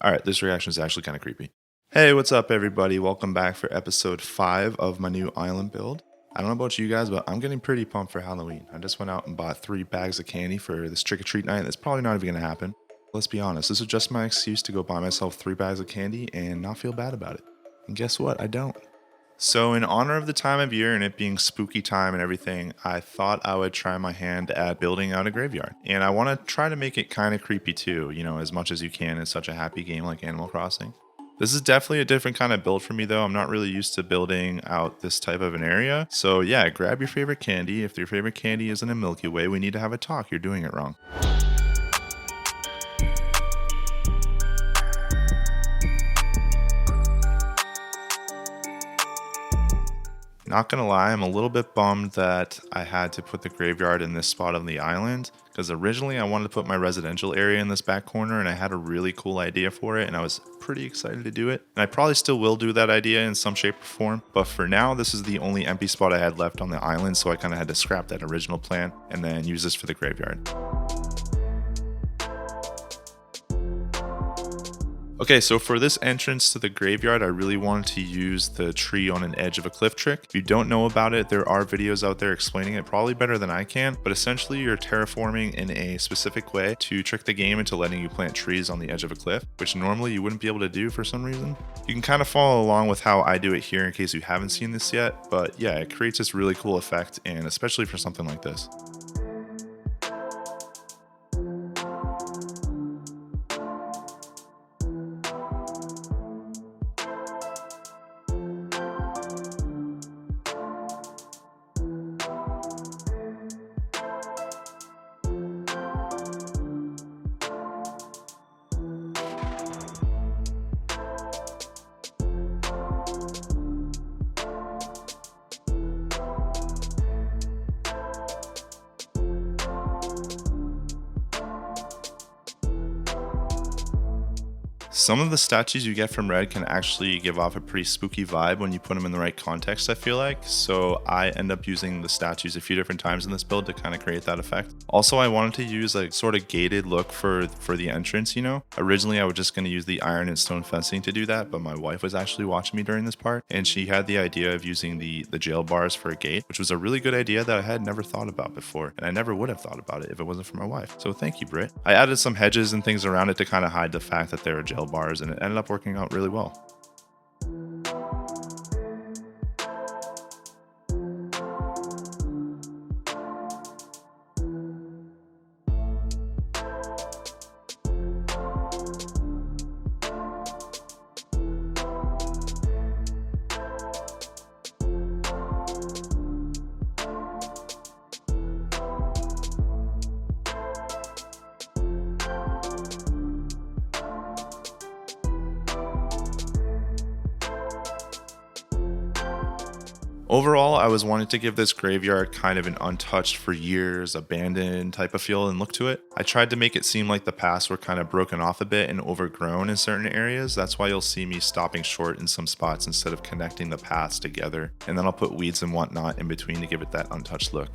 All right, this reaction is actually kind of creepy. Hey, what's up, everybody? Welcome back for episode 5 of my new island build. I don't know about you guys, but I'm getting pretty pumped for Halloween. I just went out and bought 3 bags of candy for this trick-or-treat night. That's probably not even going to happen. Let's be honest, this is just my excuse to go buy myself 3 bags of candy and not feel bad about it. And guess what? I don't. So, in honor of the time of year and it being spooky time and everything, I thought I would try my hand at building out a graveyard. And I want to try to make it kind of creepy too, as much as you can in such a happy game like Animal Crossing. This is definitely a different kind of build for me though. I'm not really used to building out this type of an area. So, yeah, grab your favorite candy. If your favorite candy isn't a Milky Way, we need to have a talk. You're doing it wrong. Not gonna lie, I'm a little bit bummed that I had to put the graveyard in this spot on the island, because originally I wanted to put my residential area in this back corner and I had a really cool idea for it and I was pretty excited to do it. And I probably still will do that idea in some shape or form, but for now this is the only empty spot I had left on the island, so I kind of had to scrap that original plan and then use this for the graveyard. Okay, so for this entrance to the graveyard, I really wanted to use the tree on an edge of a cliff trick. If you don't know about it, there are videos out there explaining it probably better than I can, but essentially you're terraforming in a specific way to trick the game into letting you plant trees on the edge of a cliff, which normally you wouldn't be able to do for some reason. You can kind of follow along with how I do it here in case you haven't seen this yet, but yeah, it creates this really cool effect, and especially for something like this. Some of the statues you get from Red can actually give off a pretty spooky vibe when you put them in the right context, I feel like. So I end up using the statues a few different times in this build to kind of create that effect. Also, I wanted to use a sort of gated look for the entrance, Originally, I was just going to use the iron and stone fencing to do that, but my wife was actually watching me during this part, and she had the idea of using the jail bars for a gate, which was a really good idea that I had never thought about before, and I never would have thought about it if it wasn't for my wife. So thank you, Britt. I added some hedges and things around it to kind of hide the fact that there are jail bars, and it ended up working out really well. Overall, I was wanting to give this graveyard kind of an untouched for years, abandoned type of feel and look to it. I tried to make it seem like the paths were kind of broken off a bit and overgrown in certain areas. That's why you'll see me stopping short in some spots instead of connecting the paths together. And then I'll put weeds and whatnot in between to give it that untouched look.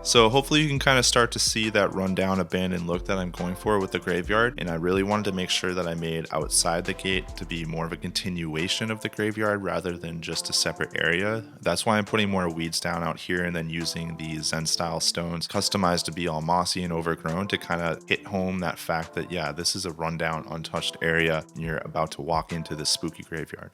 So hopefully you can kind of start to see that rundown abandoned look that I'm going for with the graveyard. And I really wanted to make sure that I made outside the gate to be more of a continuation of the graveyard rather than just a separate area. That's why I'm putting more weeds down out here and then using these Zen style stones customized to be all mossy and overgrown to kind of hit home that fact that, yeah, this is a rundown, untouched area and you're about to walk into this spooky graveyard.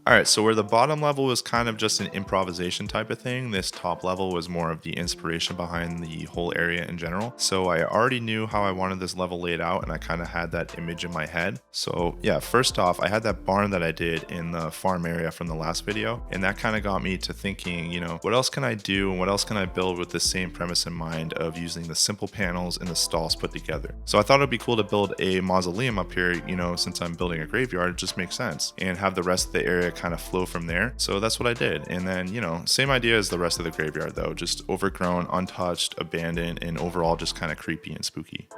All right, so where the bottom level was kind of just an improvisation type of thing, this top level was more of the inspiration behind the whole area in general. So I already knew how I wanted this level laid out and I kind of had that image in my head. So yeah, first off, I had that barn that I did in the farm area from the last video. And that kind of got me to thinking, what else can I do and what else can I build with the same premise in mind of using the simple panels and the stalls put together. So I thought it'd be cool to build a mausoleum up here, since I'm building a graveyard, it just makes sense, and have the rest of the area kind of flow from there. So that's what I did. And then, same idea as the rest of the graveyard though, just overgrown, untouched, abandoned, and overall just kind of creepy and spooky.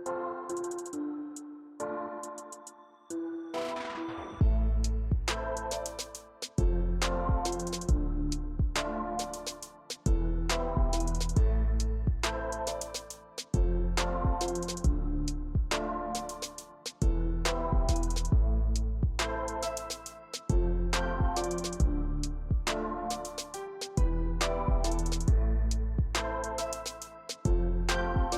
All right, so where the bottom level was kind of just an improvisation type of thing, this top level was more of the inspiration behind the whole area in general. So I already knew how I wanted this level laid out and I kind of had that image in my head. So yeah, first off, I had that barn that I did in the farm area from the last video. And that kind of got me to thinking, what else can I do and what else can I build with the same premise in mind of using the simple panels and the stalls put together. So that's what I did. And then, same idea as the rest of the graveyard though, just overgrown, untouched, abandoned, and overall just kind of creepy and spooky.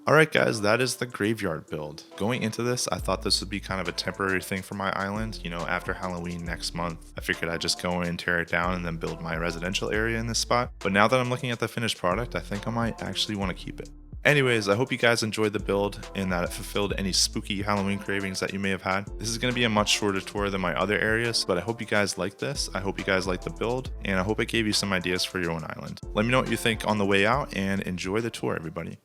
Alright guys, that is the graveyard build. Going into this, I thought this would be kind of a temporary thing for my island. You know, after Halloween next month, I figured I'd just go in, tear it down, and then build my residential area in this spot. But now that I'm looking at the finished product, I think I might actually want to keep it. Anyways, I hope you guys enjoyed the build and that it fulfilled any spooky Halloween cravings that you may have had. This is going to be a much shorter tour than my other areas, but I hope you guys like this. I hope you guys like the build, and I hope it gave you some ideas for your own island. Let me know what you think on the way out, and enjoy the tour, everybody.